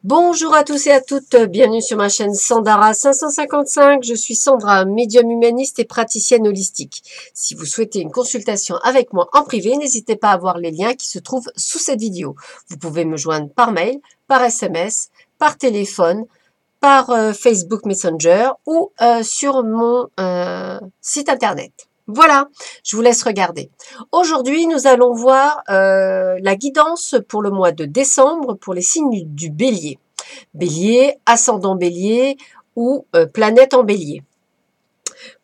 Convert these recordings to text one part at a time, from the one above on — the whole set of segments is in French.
Bonjour à tous et à toutes, bienvenue sur ma chaîne Sandara 555. Je suis Sandra, médium humaniste et praticienne holistique. Si vous souhaitez une consultation avec moi en privé, n'hésitez pas à voir les liens qui se trouvent sous cette vidéo. Vous pouvez me joindre par mail, par SMS, par téléphone, par Facebook Messenger ou sur mon site internet. Voilà, je vous laisse regarder. Aujourd'hui, nous allons voir la guidance pour le mois de décembre pour les signes du Bélier. Bélier, ascendant Bélier ou planète en Bélier.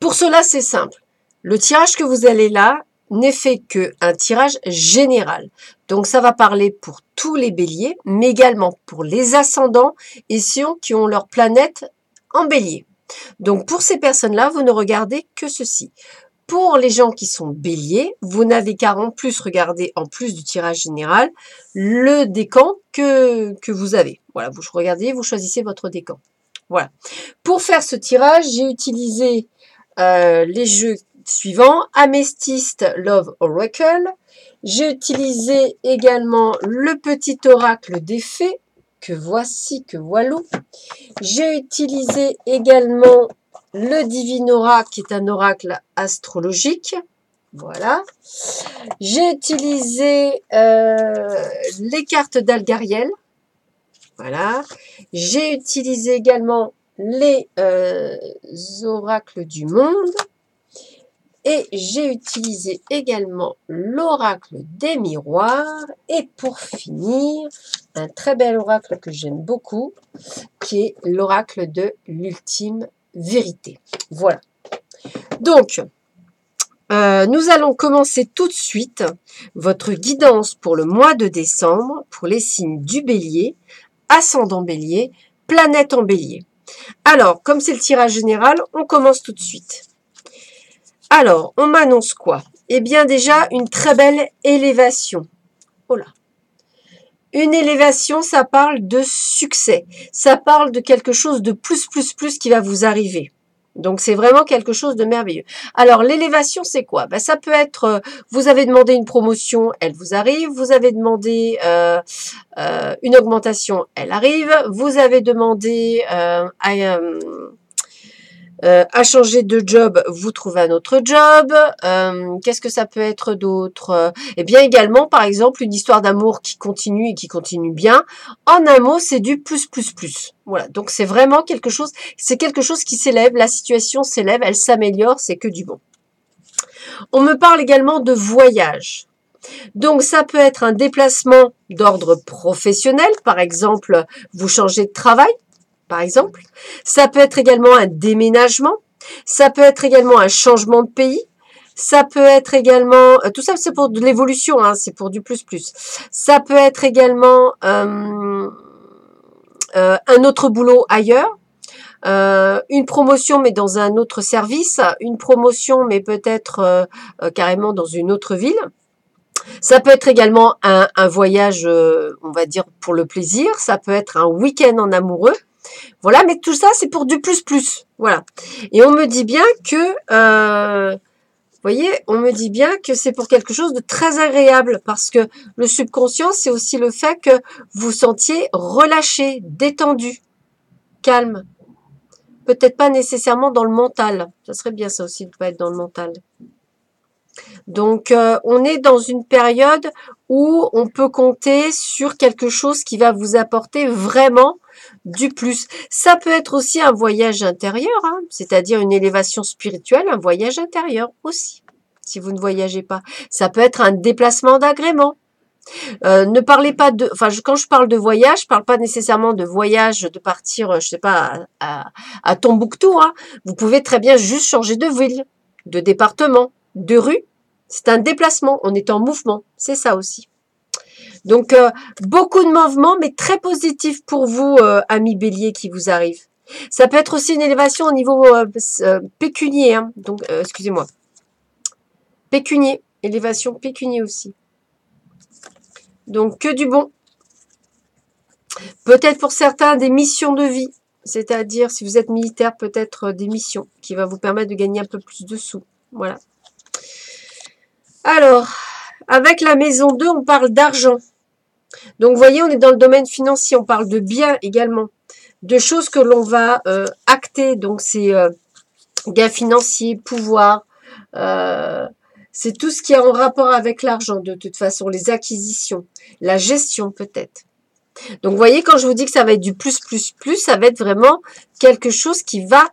Pour cela, c'est simple. Le tirage que vous allez là n'est fait qu'un tirage général. Donc, ça va parler pour tous les Béliers, mais également pour les ascendants et ceux qui ont leur planète en Bélier. Donc, pour ces personnes-là, vous ne regardez que ceci. Pour les gens qui sont béliers, vous n'avez qu'à en plus regarder, en plus du tirage général, le décan que vous avez. Voilà, vous regardez, vous choisissez votre décan. Voilà. Pour faire ce tirage, j'ai utilisé les jeux suivants. Améthyste Love Oracle. J'ai utilisé également le petit oracle des fées, que voici, que voilou. J'ai utilisé également le Divinora, qui est un oracle astrologique. Voilà. J'ai utilisé les cartes d'Algariel. Voilà. J'ai utilisé également les oracles du monde. Et j'ai utilisé également l'oracle des miroirs. Et pour finir, un très bel oracle que j'aime beaucoup, qui est l'oracle de l'ultime vérité. Voilà. Donc, nous allons commencer tout de suite votre guidance pour le mois de décembre, pour les signes du Bélier, ascendant Bélier, planète en Bélier. Alors, comme c'est le tirage général, on commence tout de suite. Alors, on m'annonce quoi? Eh bien déjà, une très belle élévation. Oh là. Une élévation, ça parle de succès. Ça parle de quelque chose de plus qui va vous arriver. Donc, c'est vraiment quelque chose de merveilleux. Alors, l'élévation, c'est quoi? Ben, ça peut être, vous avez demandé une promotion, elle vous arrive. Vous avez demandé une augmentation, elle arrive. Vous avez demandé à changer de job, vous trouvez un autre job. Qu'est-ce que ça peut être d'autre? Eh bien également, par exemple, une histoire d'amour qui continue et qui continue bien. En un mot, c'est du plus. Voilà, donc c'est vraiment quelque chose, c'est quelque chose qui s'élève, la situation s'élève, elle s'améliore, c'est que du bon. On me parle également de voyage. Donc ça peut être un déplacement d'ordre professionnel, par exemple, vous changez de travail. Par exemple. Ça peut être également un déménagement. Ça peut être également un changement de pays. Ça peut être également, tout ça c'est pour de l'évolution, hein, c'est pour du plus. Ça peut être également un autre boulot ailleurs. Une promotion mais dans un autre service. Une promotion mais peut-être carrément dans une autre ville. Ça peut être également un voyage, on va dire, pour le plaisir. Ça peut être un week-end en amoureux. Voilà, mais tout ça, c'est pour du plus. Voilà. Et on me dit bien que, vous voyez, on me dit bien que c'est pour quelque chose de très agréable parce que le subconscient, c'est aussi le fait que vous sentiez relâché, détendu, calme. Peut-être pas nécessairement dans le mental. Ça serait bien ça aussi de pas être dans le mental. Donc, on est dans une période où on peut compter sur quelque chose qui va vous apporter vraiment du plus. Ça peut être aussi un voyage intérieur, hein, c'est-à-dire une élévation spirituelle, un voyage intérieur aussi, si vous ne voyagez pas. Ça peut être un déplacement d'agrément. Ne parlez pas de... Enfin, quand je parle de voyage, je parle pas nécessairement de voyage, de partir, je sais pas, à Tombouctou. Hein. Vous pouvez très bien juste changer de ville, de département, de rue. C'est un déplacement, on est en mouvement, c'est ça aussi. Donc, beaucoup de mouvements, mais très positifs pour vous, amis béliers qui vous arrivent. Ça peut être aussi une élévation au niveau pécunier, hein. Donc, excusez-moi. Pécunier, élévation pécunier aussi. Donc, que du bon. Peut-être pour certains des missions de vie, c'est-à-dire si vous êtes militaire, peut-être des missions qui va vous permettre de gagner un peu plus de sous. Voilà. Alors, avec la maison 2, on parle d'argent. Donc, vous voyez, on est dans le domaine financier. On parle de biens également, de choses que l'on va acter. Donc, c'est gains financiers, pouvoir. C'est tout ce qui est en rapport avec l'argent, de toute façon. Les acquisitions, la gestion peut-être. Donc, vous voyez, quand je vous dis que ça va être du plus, ça va être vraiment quelque chose qui va...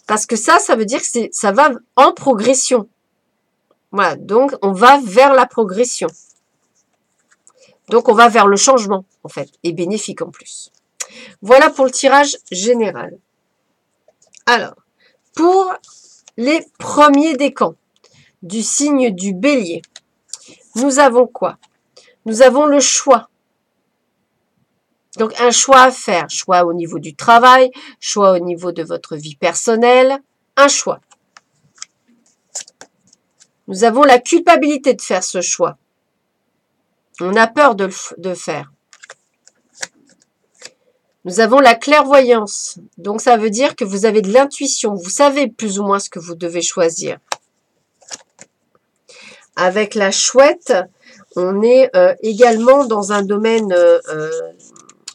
Parce que ça veut dire que ça va en progression. Voilà, donc on va vers la progression. Donc, on va vers le changement, en fait, et bénéfique en plus. Voilà pour le tirage général. Alors, pour les premiers décans du signe du Bélier, nous avons quoi? Nous avons le choix. Donc, un choix à faire. Choix au niveau du travail, choix au niveau de votre vie personnelle, un choix. Nous avons la culpabilité de faire ce choix. On a peur de le faire. Nous avons la clairvoyance. Donc, ça veut dire que vous avez de l'intuition. Vous savez plus ou moins ce que vous devez choisir. Avec la chouette, on est également dans un domaine,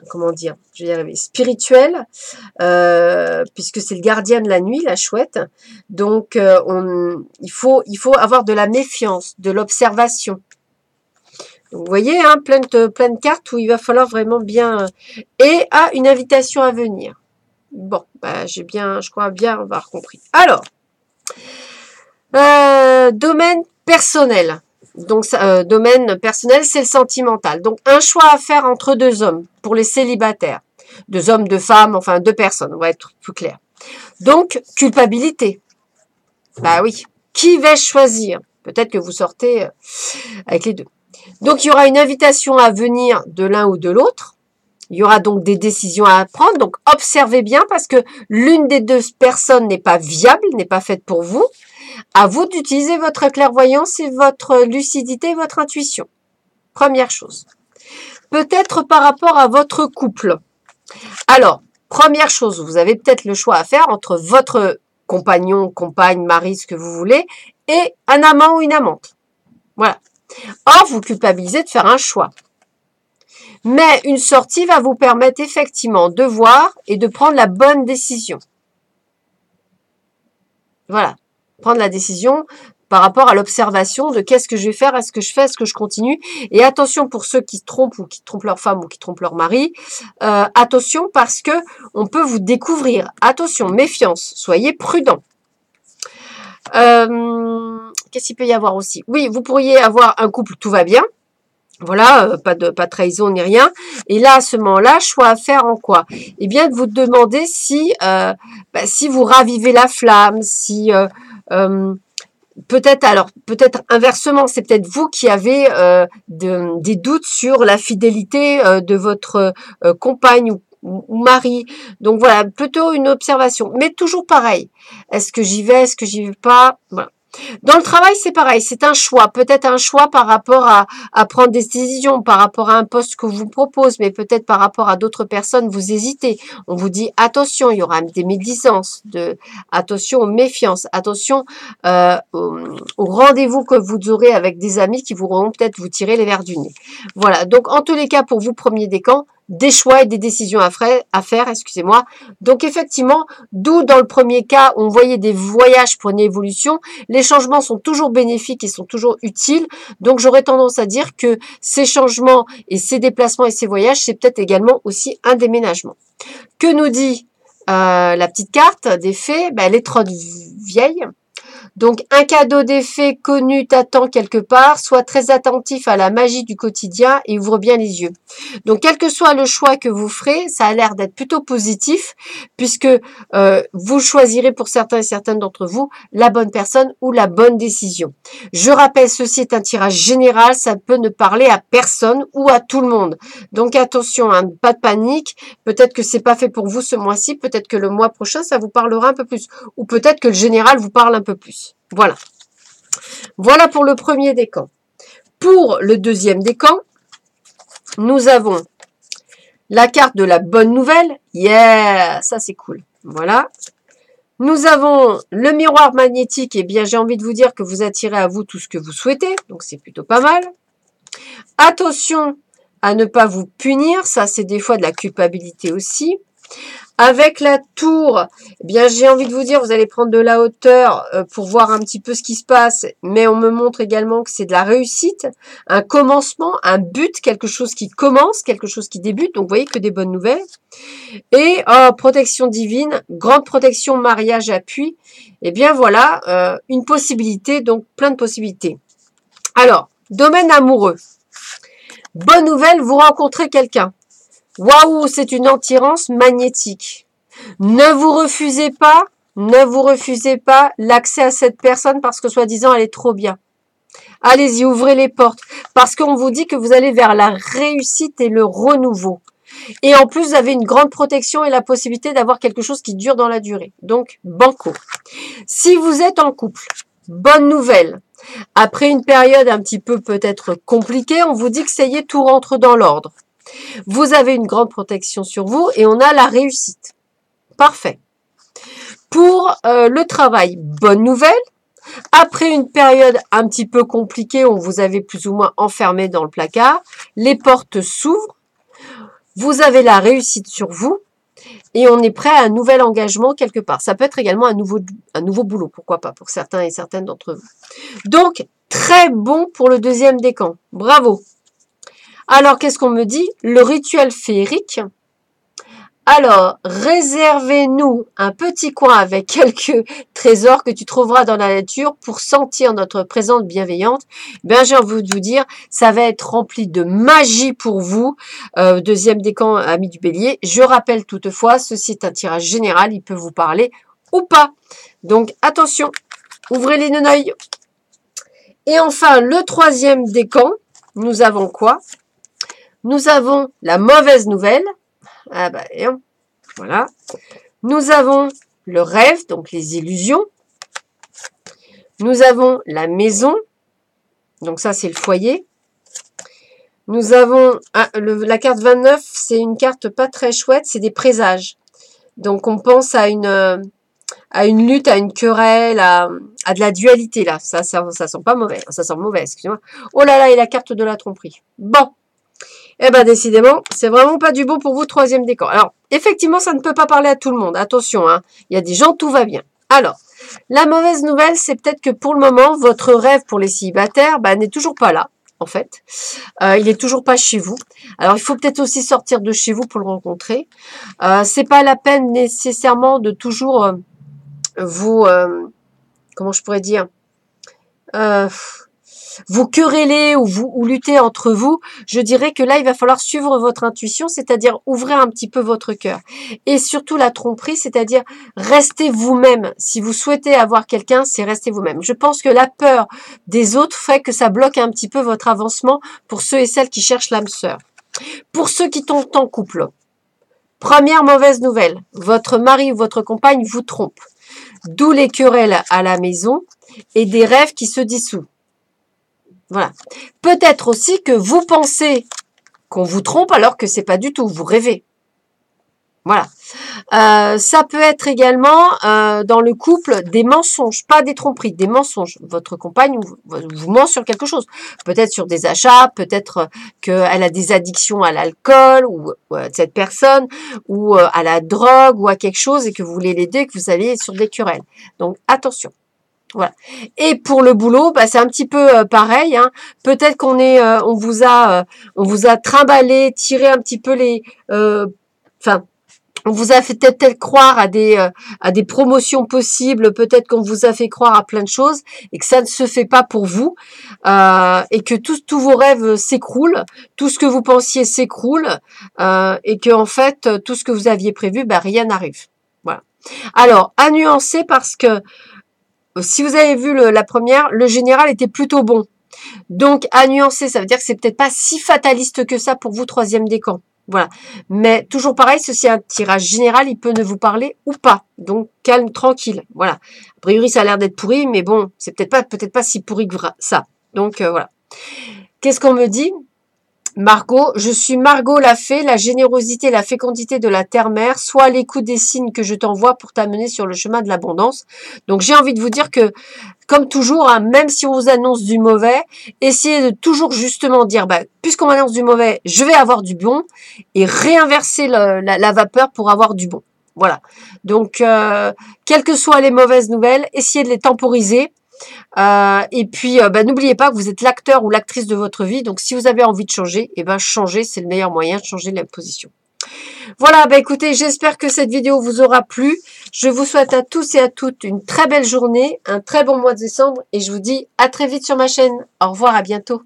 comment dire, je vais y arriver, spirituel, puisque c'est le gardien de la nuit, la chouette. Donc, il faut avoir de la méfiance, de l'observation. Vous voyez, hein, plein de cartes où il va falloir vraiment bien... Et une invitation à venir. Bon, bah, je crois bien avoir compris. Alors, domaine personnel. Donc, domaine personnel, c'est le sentimental. Donc, un choix à faire entre deux hommes pour les célibataires. Deux hommes, deux femmes, enfin deux personnes, on va être plus clair. Donc, culpabilité. Bah oui, qui vais-je choisir? Peut-être que vous sortez avec les deux. Donc, il y aura une invitation à venir de l'un ou de l'autre. Il y aura donc des décisions à prendre. Donc, observez bien parce que l'une des deux personnes n'est pas viable, n'est pas faite pour vous. À vous d'utiliser votre clairvoyance et votre lucidité et votre intuition. Première chose. Peut-être par rapport à votre couple. Alors, première chose, vous avez peut-être le choix à faire entre votre compagnon, compagne, mari, ce que vous voulez, et un amant ou une amante. Voilà. Or, vous culpabilisez de faire un choix. Mais une sortie va vous permettre effectivement de voir et de prendre la bonne décision. Voilà. Prendre la décision par rapport à l'observation de qu'est-ce que je vais faire, est-ce que je fais, est-ce que je continue. Et attention pour ceux qui se trompent ou qui trompent leur femme ou qui trompent leur mari. Attention parce que on peut vous découvrir. Attention, méfiance, soyez prudents. Qu'est-ce qu'il peut y avoir aussi? Oui, vous pourriez avoir un couple, tout va bien. Voilà, pas de trahison ni rien. Et là, à ce moment-là, choix à faire en quoi? Eh bien, de vous demander si vous ravivez la flamme, si peut-être inversement, c'est peut-être vous qui avez des doutes sur la fidélité de votre compagne ou mari. Donc voilà, plutôt une observation. Mais toujours pareil. Est-ce que j'y vais? Est-ce que j'y vais pas? Voilà. Dans le travail, c'est pareil, c'est un choix. Peut-être un choix par rapport à prendre des décisions, par rapport à un poste que vous propose, mais peut-être par rapport à d'autres personnes, vous hésitez. On vous dit attention, il y aura des médisances, attention aux méfiances, attention au rendez-vous que vous aurez avec des amis qui pourront peut-être vous tirer les verres du nez. Voilà, donc en tous les cas, pour vous, premier décan, des choix et des décisions à faire, excusez-moi. Donc effectivement, d'où dans le premier cas, on voyait des voyages pour une évolution, les changements sont toujours bénéfiques et sont toujours utiles. Donc j'aurais tendance à dire que ces changements et ces déplacements et ces voyages, c'est peut-être également aussi un déménagement. Que nous dit la petite carte des fées? Elle est trop vieille. Donc, un cadeau des fées connu t'attend quelque part. Sois très attentif à la magie du quotidien et ouvre bien les yeux. Donc, quel que soit le choix que vous ferez, ça a l'air d'être plutôt positif puisque vous choisirez pour certains et certaines d'entre vous la bonne personne ou la bonne décision. Je rappelle, ceci est un tirage général. Ça peut ne parler à personne ou à tout le monde. Donc, attention, hein, pas de panique. Peut-être que c'est pas fait pour vous ce mois-ci. Peut-être que le mois prochain, ça vous parlera un peu plus. Ou peut-être que le général vous parle un peu plus. Voilà. Voilà pour le premier décan. Pour le deuxième décan, nous avons la carte de la bonne nouvelle. Yeah, ça c'est cool. Voilà. Nous avons le miroir magnétique. Eh bien, j'ai envie de vous dire que vous attirez à vous tout ce que vous souhaitez. Donc, c'est plutôt pas mal. Attention à ne pas vous punir. Ça, c'est des fois de la culpabilité aussi. Avec la tour, eh bien, j'ai envie de vous dire, vous allez prendre de la hauteur pour voir un petit peu ce qui se passe, mais on me montre également que c'est de la réussite, un commencement, un but, quelque chose qui commence, quelque chose qui débute, donc vous voyez que des bonnes nouvelles. Et protection divine, grande protection, mariage, appui, eh bien voilà, une possibilité, donc plein de possibilités. Alors, domaine amoureux. Bonne nouvelle, vous rencontrez quelqu'un. Waouh, c'est une attirance magnétique. Ne vous refusez pas l'accès à cette personne parce que soi-disant elle est trop bien. Allez-y, ouvrez les portes parce qu'on vous dit que vous allez vers la réussite et le renouveau. Et en plus, vous avez une grande protection et la possibilité d'avoir quelque chose qui dure dans la durée. Donc, banco. Si vous êtes en couple, bonne nouvelle. Après une période un petit peu peut-être compliquée, on vous dit que ça y est, tout rentre dans l'ordre. Vous avez une grande protection sur vous et on a la réussite. Parfait. Pour le travail, bonne nouvelle. Après une période un petit peu compliquée, on vous avait plus ou moins enfermé dans le placard, les portes s'ouvrent, vous avez la réussite sur vous et on est prêt à un nouvel engagement quelque part. Ça peut être également un nouveau boulot, pourquoi pas, pour certains et certaines d'entre vous. Donc, très bon pour le deuxième décan. Bravo. Alors, qu'est-ce qu'on me dit? Le rituel féerique. Alors, réservez-nous un petit coin avec quelques trésors que tu trouveras dans la nature pour sentir notre présence bienveillante. Ben, j'ai envie de vous dire, ça va être rempli de magie pour vous. Deuxième décan, ami du bélier. Je rappelle toutefois, ceci est un tirage général, il peut vous parler ou pas. Donc, attention, ouvrez les neneuils. Et enfin, le troisième décan, nous avons quoi? Nous avons la mauvaise nouvelle. Ah bah, voilà. Nous avons le rêve, donc les illusions. Nous avons la maison. Donc ça, c'est le foyer. Nous avons la carte 29, c'est une carte pas très chouette, c'est des présages. Donc on pense à une lutte, à une querelle, à de la dualité là. Ça sent pas mauvais. Ça sent mauvais, excusez-moi. Oh là là, et la carte de la tromperie. Bon. Eh ben décidément, c'est vraiment pas du bon pour vous, troisième décan. Alors, effectivement, ça ne peut pas parler à tout le monde. Attention, hein. Il y a des gens, tout va bien. Alors, la mauvaise nouvelle, c'est peut-être que pour le moment, votre rêve pour les célibataires n'est toujours pas là, en fait. Il est toujours pas chez vous. Alors, il faut peut-être aussi sortir de chez vous pour le rencontrer. C'est pas la peine nécessairement de toujours vous... comment je pourrais dire vous querellez ou lutter entre vous, je dirais que là, il va falloir suivre votre intuition, c'est-à-dire ouvrir un petit peu votre cœur. Et surtout la tromperie, c'est-à-dire restez vous-même. Si vous souhaitez avoir quelqu'un, c'est rester vous-même. Je pense que la peur des autres fait que ça bloque un petit peu votre avancement pour ceux et celles qui cherchent l'âme sœur. Pour ceux qui tombent en couple, première mauvaise nouvelle, votre mari ou votre compagne vous trompe. D'où les querelles à la maison et des rêves qui se dissouent. Voilà. Peut-être aussi que vous pensez qu'on vous trompe alors que c'est pas du tout, vous rêvez. Voilà. Ça peut être également dans le couple des mensonges, pas des tromperies, des mensonges. Votre compagne vous ment sur quelque chose. Peut-être sur des achats, peut-être qu'elle a des addictions à l'alcool ou cette personne, ou à la drogue ou à quelque chose et que vous voulez l'aider, que vous allez sur des querelles. Donc attention. Voilà. Et pour le boulot, c'est un petit peu pareil. Hein. Peut-être on vous a trimballé, tiré un petit peu les, on vous a fait peut-être croire à des promotions possibles. Peut-être qu'on vous a fait croire à plein de choses et que ça ne se fait pas pour vous et que tous vos rêves s'écroulent, tout ce que vous pensiez s'écroule et que en fait tout ce que vous aviez prévu, rien n'arrive. Voilà. Alors à nuancer parce que si vous avez vu la première, le général était plutôt bon. Donc, à nuancer, ça veut dire que c'est peut-être pas si fataliste que ça pour vous, troisième décan. Voilà. Mais toujours pareil, ceci est un tirage général, il peut ne vous parler ou pas. Donc, calme, tranquille. Voilà. A priori, ça a l'air d'être pourri, mais bon, c'est peut-être pas si pourri que ça. Donc, voilà. Qu'est-ce qu'on me dit? Margot, je suis Margot la fée, la générosité, la fécondité de la terre-mère, sois à l'écoute des signes que je t'envoie pour t'amener sur le chemin de l'abondance. Donc j'ai envie de vous dire que, comme toujours, hein, même si on vous annonce du mauvais, essayez de toujours justement dire, bah, puisqu'on m'annonce du mauvais, je vais avoir du bon, et réinverser la vapeur pour avoir du bon. Voilà. Donc, quelles que soient les mauvaises nouvelles, essayez de les temporiser. Et puis, bah, n'oubliez pas que vous êtes l'acteur ou l'actrice de votre vie. Donc, si vous avez envie de changer, eh ben, changer, c'est le meilleur moyen de changer la position. Voilà, bah, écoutez, j'espère que cette vidéo vous aura plu. Je vous souhaite à tous et à toutes une très belle journée, un très bon mois de décembre et je vous dis à très vite sur ma chaîne. Au revoir, à bientôt.